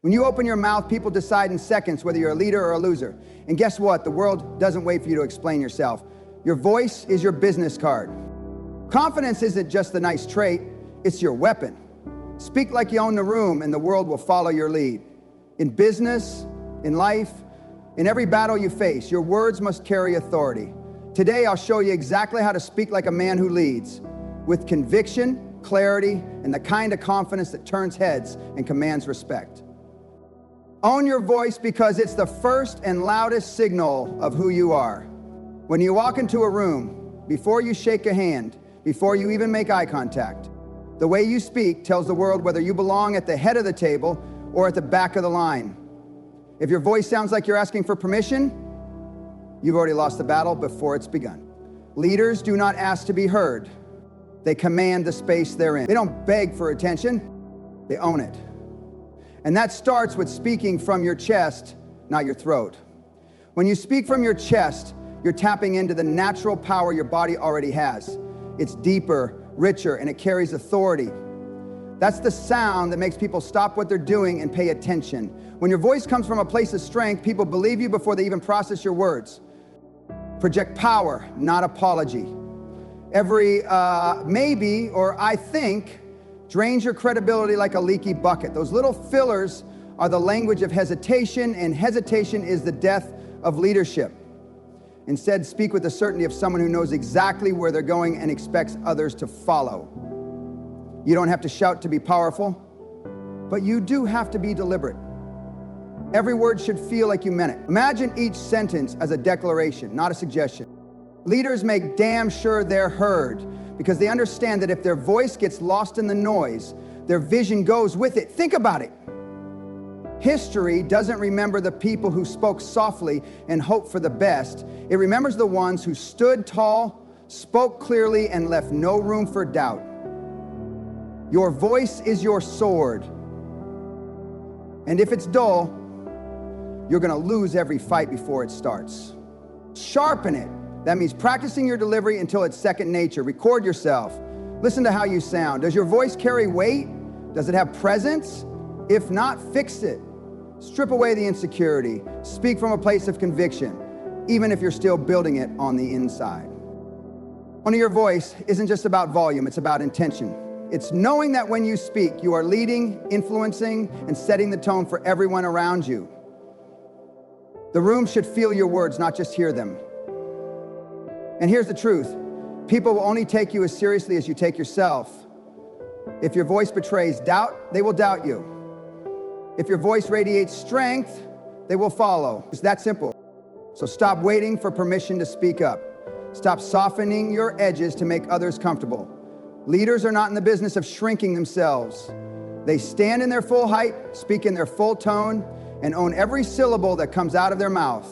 When you open your mouth, people decide in seconds whether you're a leader or a loser. And guess what? The world doesn't wait for you to explain yourself. Your voice is your business card. Confidence isn't just a nice trait, it's your weapon. Speak like you own the room and the world will follow your lead. In business, in life, in every battle you face, your words must carry authority. Today, I'll show you exactly how to speak like a man who leads, with conviction, clarity, and the kind of confidence that turns heads and commands respect. Own your voice because it's the first and loudest signal of who you are. When you walk into a room, before you shake a hand, before you even make eye contact, the way you speak tells the world whether you belong at the head of the table or at the back of the line. If your voice sounds like you're asking for permission, you've already lost the battle before it's begun. Leaders do not ask to be heard. They command the space they're in. They don't beg for attention, they own it. And that starts with speaking from your chest, not your throat. When you speak from your chest, you're tapping into the natural power your body already has. It's deeper, richer, and it carries authority. That's the sound that makes people stop what they're doing and pay attention. When your voice comes from a place of strength, people believe you before they even process your words. Project power, not apology. Every maybe or I think drains your credibility like a leaky bucket. Those little fillers are the language of hesitation, and hesitation is the death of leadership. Instead, speak with the certainty of someone who knows exactly where they're going and expects others to follow. You don't have to shout to be powerful, but you do have to be deliberate. Every word should feel like you meant it. Imagine each sentence as a declaration, not a suggestion. Leaders make damn sure they're heard because they understand that if their voice gets lost in the noise, their vision goes with it. Think about it. History doesn't remember the people who spoke softly and hoped for the best. It remembers the ones who stood tall, spoke clearly, and left no room for doubt. Your voice is your sword. And if it's dull, you're gonna lose every fight before it starts. Sharpen it. That means practicing your delivery until it's second nature. Record yourself. Listen to how you sound. Does your voice carry weight? Does it have presence? If not, fix it. Strip away the insecurity. Speak from a place of conviction, even if you're still building it on the inside. Owning your voice isn't just about volume, it's about intention. It's knowing that when you speak, you are leading, influencing, and setting the tone for everyone around you. The room should feel your words, not just hear them. And here's the truth. People will only take you as seriously as you take yourself. If your voice betrays doubt, they will doubt you. If your voice radiates strength, they will follow. It's that simple. So stop waiting for permission to speak up. Stop softening your edges to make others comfortable. Leaders are not in the business of shrinking themselves. They stand in their full height, speak in their full tone, and own every syllable that comes out of their mouth.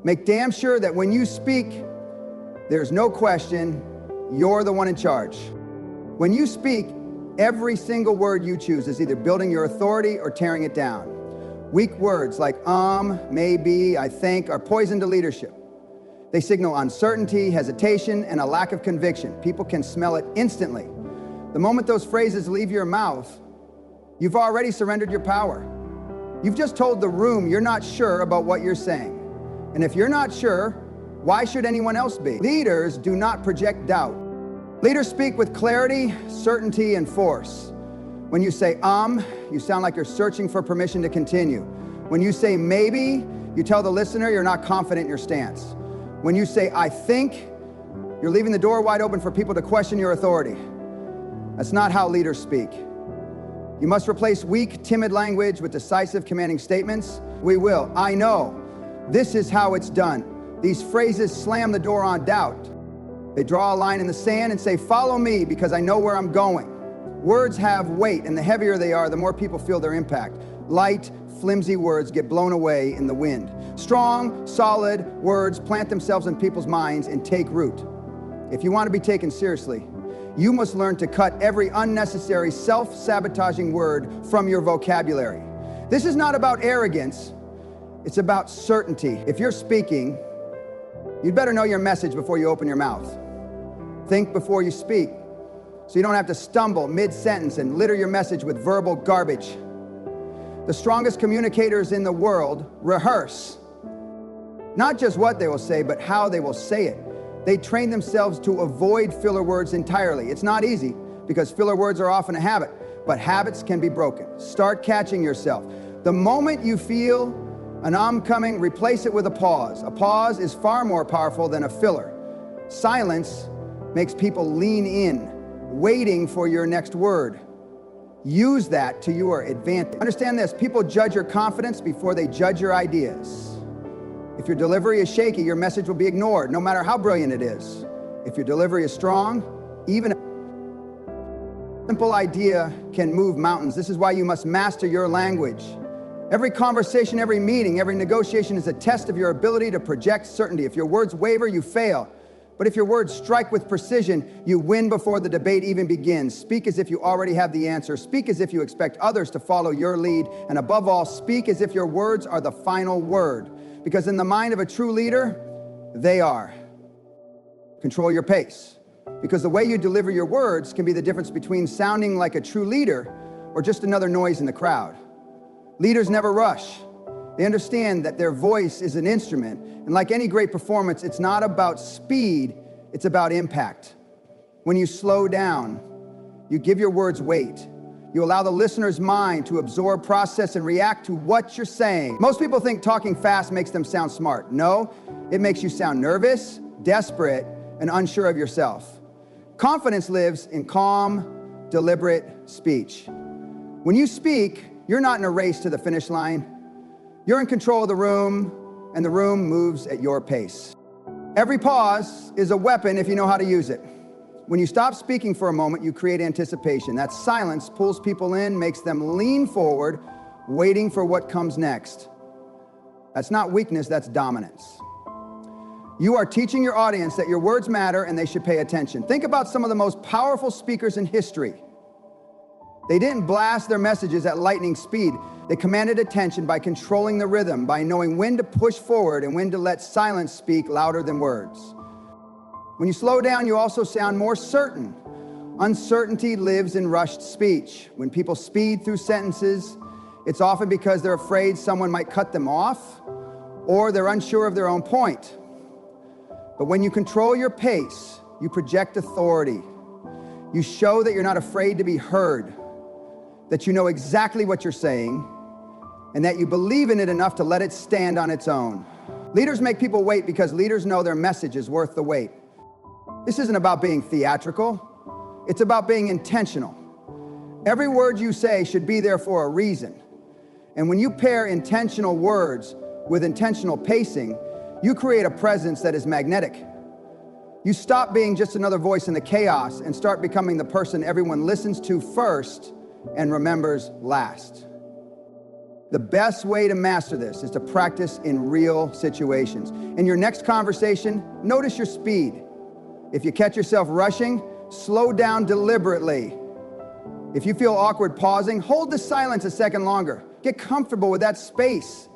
Make damn sure that when you speak, there's no question, you're the one in charge. When you speak, every single word you choose is either building your authority or tearing it down. Weak words like maybe, I think are poison to leadership. They signal uncertainty, hesitation, and a lack of conviction. People can smell it instantly. The moment those phrases leave your mouth, you've already surrendered your power. You've just told the room you're not sure about what you're saying. And if you're not sure, why should anyone else be? Leaders do not project doubt. Leaders speak with clarity, certainty, and force. When you say you sound like you're searching for permission to continue. When you say maybe, you tell the listener you're not confident in your stance. When you say I think, you're leaving the door wide open for people to question your authority. That's not how leaders speak. You must replace weak, timid language with decisive, commanding statements. We will. I know. This is how it's done. These phrases slam the door on doubt. They draw a line in the sand and say, follow me because I know where I'm going. Words have weight, and the heavier they are, the more people feel their impact. Light, flimsy words get blown away in the wind. Strong, solid words plant themselves in people's minds and take root. If you want to be taken seriously, you must learn to cut every unnecessary self-sabotaging word from your vocabulary. This is not about arrogance, it's about certainty. If you're speaking, you'd better know your message before you open your mouth. Think before you speak, so you don't have to stumble mid-sentence and litter your message with verbal garbage. The strongest communicators in the world rehearse. Not just what they will say, but how they will say it. They train themselves to avoid filler words entirely. It's not easy because filler words are often a habit, but habits can be broken. Start catching yourself. The moment you feel an coming, replace it with a pause. A pause is far more powerful than a filler. Silence makes people lean in, waiting for your next word. Use that to your advantage. Understand this, people judge your confidence before they judge your ideas. If your delivery is shaky, your message will be ignored, no matter how brilliant it is. If your delivery is strong, even a simple idea can move mountains. This is why you must master your language. Every conversation, every meeting, every negotiation is a test of your ability to project certainty. If your words waver, you fail. But if your words strike with precision, you win before the debate even begins. Speak as if you already have the answer. Speak as if you expect others to follow your lead. And above all, speak as if your words are the final word. Because in the mind of a true leader, they are. Control your pace. Because the way you deliver your words can be the difference between sounding like a true leader or just another noise in the crowd. Leaders never rush. They understand that their voice is an instrument. And like any great performance, it's not about speed, it's about impact. When you slow down, you give your words weight. You allow the listener's mind to absorb, process, and react to what you're saying. Most people think talking fast makes them sound smart. No, it makes you sound nervous, desperate, and unsure of yourself. Confidence lives in calm, deliberate speech. When you speak, you're not in a race to the finish line. You're in control of the room, and the room moves at your pace. Every pause is a weapon if you know how to use it. When you stop speaking for a moment, you create anticipation. That silence pulls people in, makes them lean forward, waiting for what comes next. That's not weakness, that's dominance. You are teaching your audience that your words matter and they should pay attention. Think about some of the most powerful speakers in history. They didn't blast their messages at lightning speed. They commanded attention by controlling the rhythm, by knowing when to push forward and when to let silence speak louder than words. When you slow down, you also sound more certain. Uncertainty lives in rushed speech. When people speed through sentences, it's often because they're afraid someone might cut them off or they're unsure of their own point. But when you control your pace, you project authority. You show that you're not afraid to be heard, that you know exactly what you're saying, and that you believe in it enough to let it stand on its own. Leaders make people wait because leaders know their message is worth the wait. This isn't about being theatrical. It's about being intentional. Every word you say should be there for a reason. And when you pair intentional words with intentional pacing, you create a presence that is magnetic. You stop being just another voice in the chaos and start becoming the person everyone listens to first and remembers last. The best way to master this is to practice in real situations. In your next conversation, notice your speed. If you catch yourself rushing, slow down deliberately. If you feel awkward pausing, hold the silence a second longer. Get comfortable with that space.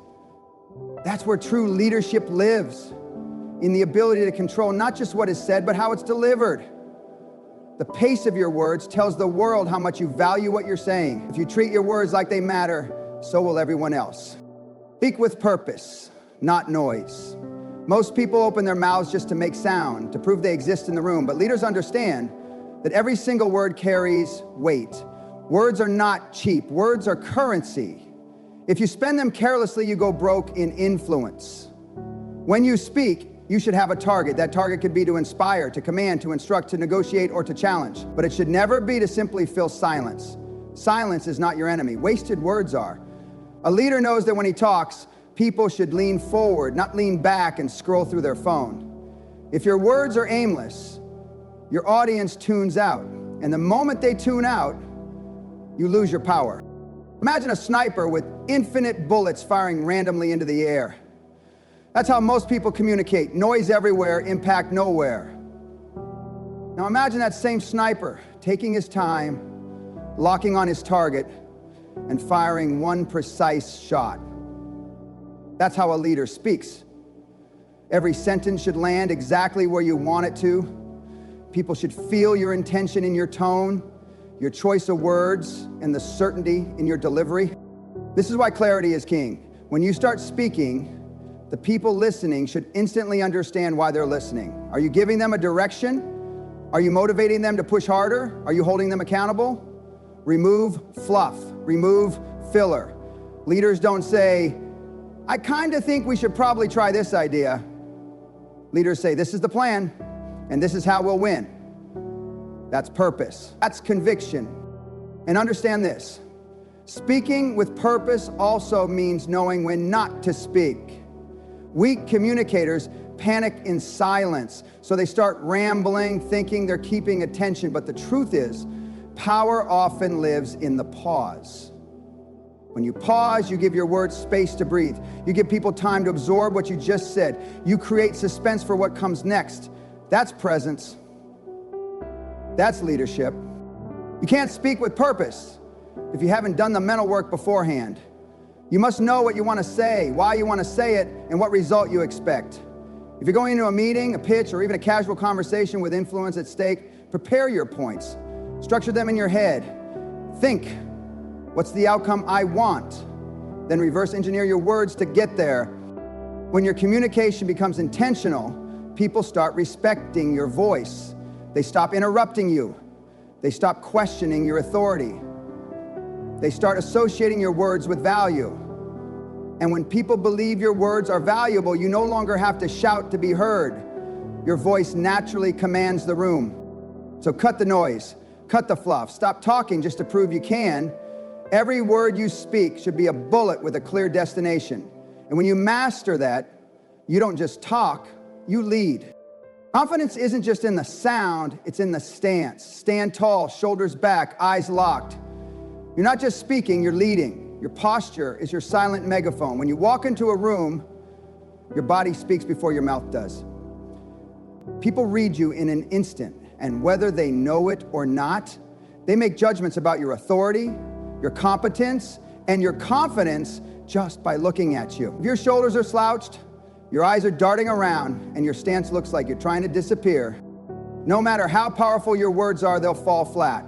That's where true leadership lives, in the ability to control not just what is said, but how it's delivered. The pace of your words tells the world how much you value what you're saying. If you treat your words like they matter, so will everyone else. Speak with purpose, not noise. Most people open their mouths just to make sound, to prove they exist in the room, but leaders understand that every single word carries weight. Words are not cheap, words are currency. If you spend them carelessly, you go broke in influence. When you speak, you should have a target. That target could be to inspire, to command, to instruct, to negotiate, or to challenge. But it should never be to simply fill silence. Silence is not your enemy. Wasted words are. A leader knows that when he talks, people should lean forward, not lean back and scroll through their phone. If your words are aimless, your audience tunes out. And the moment they tune out, you lose your power. Imagine a sniper with infinite bullets firing randomly into the air. That's how most people communicate. Noise everywhere, impact nowhere. Now imagine that same sniper taking his time, locking on his target, and firing one precise shot. That's how a leader speaks. Every sentence should land exactly where you want it to. People should feel your intention in your tone, your choice of words, and the certainty in your delivery. This is why clarity is king. When you start speaking, the people listening should instantly understand why they're listening. Are you giving them a direction? Are you motivating them to push harder? Are you holding them accountable? Remove fluff, remove filler. Leaders don't say, I kind of think we should probably try this idea. Leaders say, this is the plan, and this is how we'll win. That's purpose. That's conviction. And understand this, speaking with purpose also means knowing when not to speak. Weak communicators panic in silence, so they start rambling, thinking they're keeping attention. But the truth is, power often lives in the pause. When you pause, you give your words space to breathe. You give people time to absorb what you just said. You create suspense for what comes next. That's presence. That's leadership. You can't speak with purpose if you haven't done the mental work beforehand. You must know what you want to say, why you want to say it, and what result you expect. If you're going into a meeting, a pitch, or even a casual conversation with influence at stake, prepare your points. Structure them in your head. Think, what's the outcome I want? Then reverse engineer your words to get there. When your communication becomes intentional, people start respecting your voice. They stop interrupting you. They stop questioning your authority. They start associating your words with value. And when people believe your words are valuable, you no longer have to shout to be heard. Your voice naturally commands the room. So cut the noise, cut the fluff, stop talking just to prove you can. Every word you speak should be a bullet with a clear destination. And when you master that, you don't just talk, you lead. Confidence isn't just in the sound, it's in the stance. Stand tall, shoulders back, eyes locked. You're not just speaking, you're leading. Your posture is your silent megaphone. When you walk into a room, your body speaks before your mouth does. People read you in an instant, and whether they know it or not, they make judgments about your authority, your competence, and your confidence just by looking at you. If your shoulders are slouched, your eyes are darting around, and your stance looks like you're trying to disappear, no matter how powerful your words are, they'll fall flat.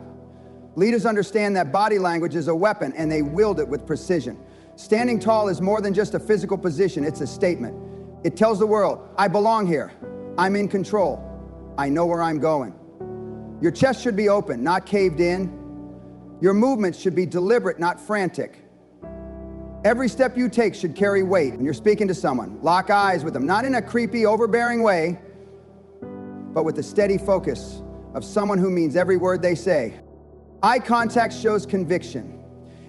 Leaders understand that body language is a weapon, and they wield it with precision. Standing tall is more than just a physical position, it's a statement. It tells the world, I belong here, I'm in control, I know where I'm going. Your chest should be open, not caved in. Your movements should be deliberate, not frantic. Every step you take should carry weight. When you're speaking to someone, lock eyes with them, not in a creepy, overbearing way, but with the steady focus of someone who means every word they say. Eye contact shows conviction.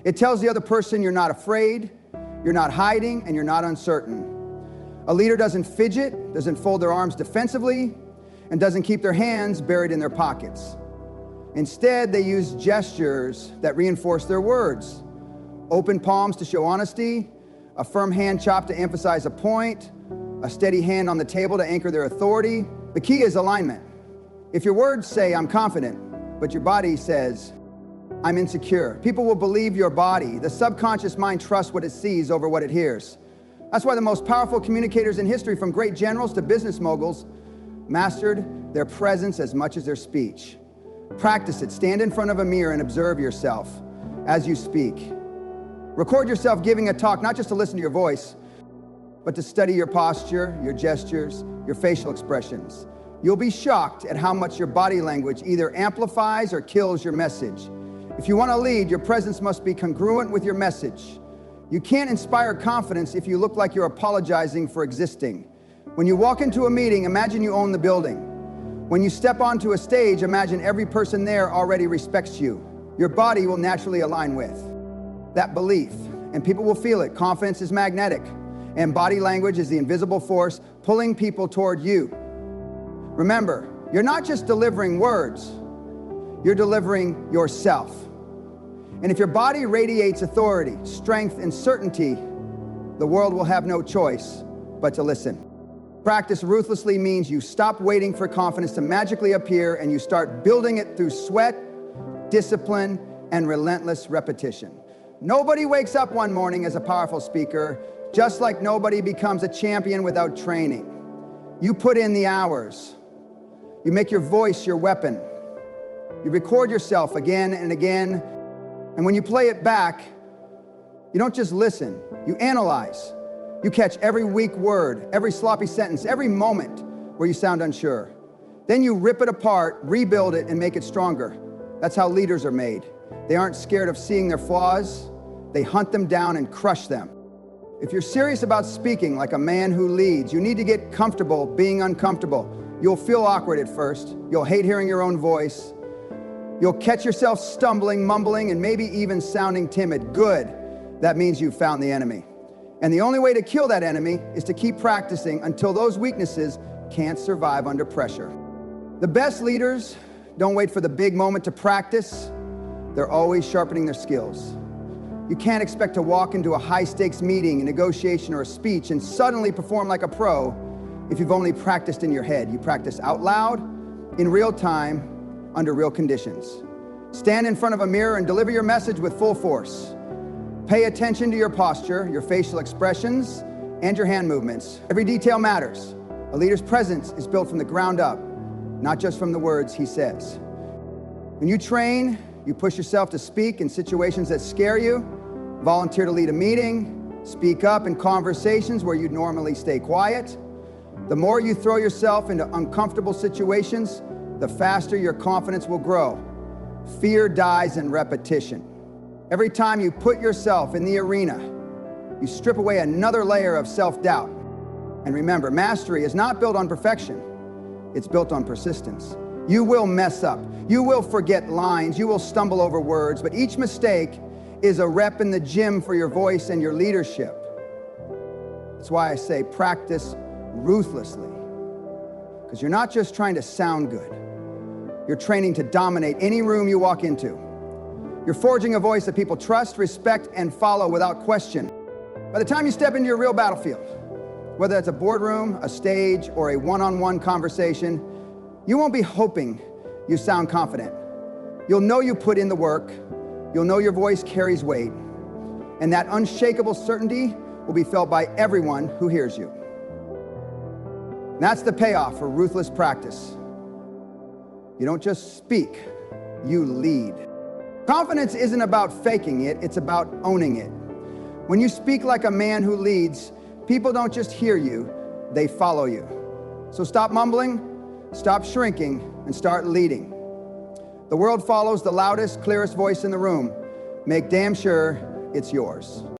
It tells the other person you're not afraid, you're not hiding, and you're not uncertain. A leader doesn't fidget, doesn't fold their arms defensively, and doesn't keep their hands buried in their pockets. Instead, they use gestures that reinforce their words. Open palms to show honesty, a firm hand chop to emphasize a point, a steady hand on the table to anchor their authority. The key is alignment. If your words say, I'm confident, but your body says, I'm insecure, people will believe your body. The subconscious mind trusts what it sees over what it hears. That's why the most powerful communicators in history, from great generals to business moguls, mastered their presence as much as their speech. Practice it. Stand in front of a mirror and observe yourself as you speak. Record yourself giving a talk, not just to listen to your voice, but to study your posture, your gestures, your facial expressions. You'll be shocked at how much your body language either amplifies or kills your message. If you want to lead, your presence must be congruent with your message. You can't inspire confidence if you look like you're apologizing for existing. When you walk into a meeting, imagine you own the building. When you step onto a stage, imagine every person there already respects you. Your body will naturally align with that belief, and people will feel it. Confidence is magnetic, and body language is the invisible force pulling people toward you. Remember, you're not just delivering words, you're delivering yourself. And if your body radiates authority, strength, and certainty, the world will have no choice but to listen. Practice ruthlessly means you stop waiting for confidence to magically appear and you start building it through sweat, discipline, and relentless repetition. Nobody wakes up one morning as a powerful speaker, just like nobody becomes a champion without training. You put in the hours. You make your voice your weapon. You record yourself again and again. And when you play it back, you You don't just listen, you analyze. You catch every weak word, every sloppy sentence, every moment where you sound unsure. Then you rip it apart, rebuild it, and make it stronger. That's how leaders are made. They aren't scared of seeing their flaws. They hunt them down and crush them. If you're serious about speaking like a man who leads, you need to get comfortable being uncomfortable. You'll feel awkward at first. You'll hate hearing your own voice. You'll catch yourself stumbling, mumbling, and maybe even sounding timid. Good. That means you've found the enemy. And the only way to kill that enemy is to keep practicing until those weaknesses can't survive under pressure. The best leaders don't wait for the big moment to practice. They're always sharpening their skills. You can't expect to walk into a high-stakes meeting, a negotiation, or a speech and suddenly perform like a pro if you've only practiced in your head. You practice out loud, in real time, under real conditions. Stand in front of a mirror and deliver your message with full force. Pay attention to your posture, your facial expressions, and your hand movements. Every detail matters. A leader's presence is built from the ground up, not just from the words he says. When you train, you push yourself to speak in situations that scare you, volunteer to lead a meeting, speak up in conversations where you'd normally stay quiet. The more you throw yourself into uncomfortable situations, the faster your confidence will grow. Fear dies in repetition. Every time you put yourself in the arena, you strip away another layer of self-doubt. And remember, mastery is not built on perfection. It's built on persistence. You will mess up. You will forget lines. You will stumble over words. But each mistake is a rep in the gym for your voice and your leadership. That's why I say practice ruthlessly. Because you're not just trying to sound good. You're training to dominate any room you walk into. You're forging a voice that people trust, respect, and follow without question. By the time you step into your real battlefield, whether it's a boardroom, a stage, or a one-on-one conversation, you won't be hoping you sound confident. You'll know you put in the work. You'll know your voice carries weight. And that unshakable certainty will be felt by everyone who hears you. And that's the payoff for ruthless practice. You don't just speak, you lead. Confidence isn't about faking it, it's about owning it. When you speak like a man who leads, people don't just hear you, they follow you. So stop mumbling, stop shrinking, and start leading. The world follows the loudest, clearest voice in the room. Make damn sure it's yours.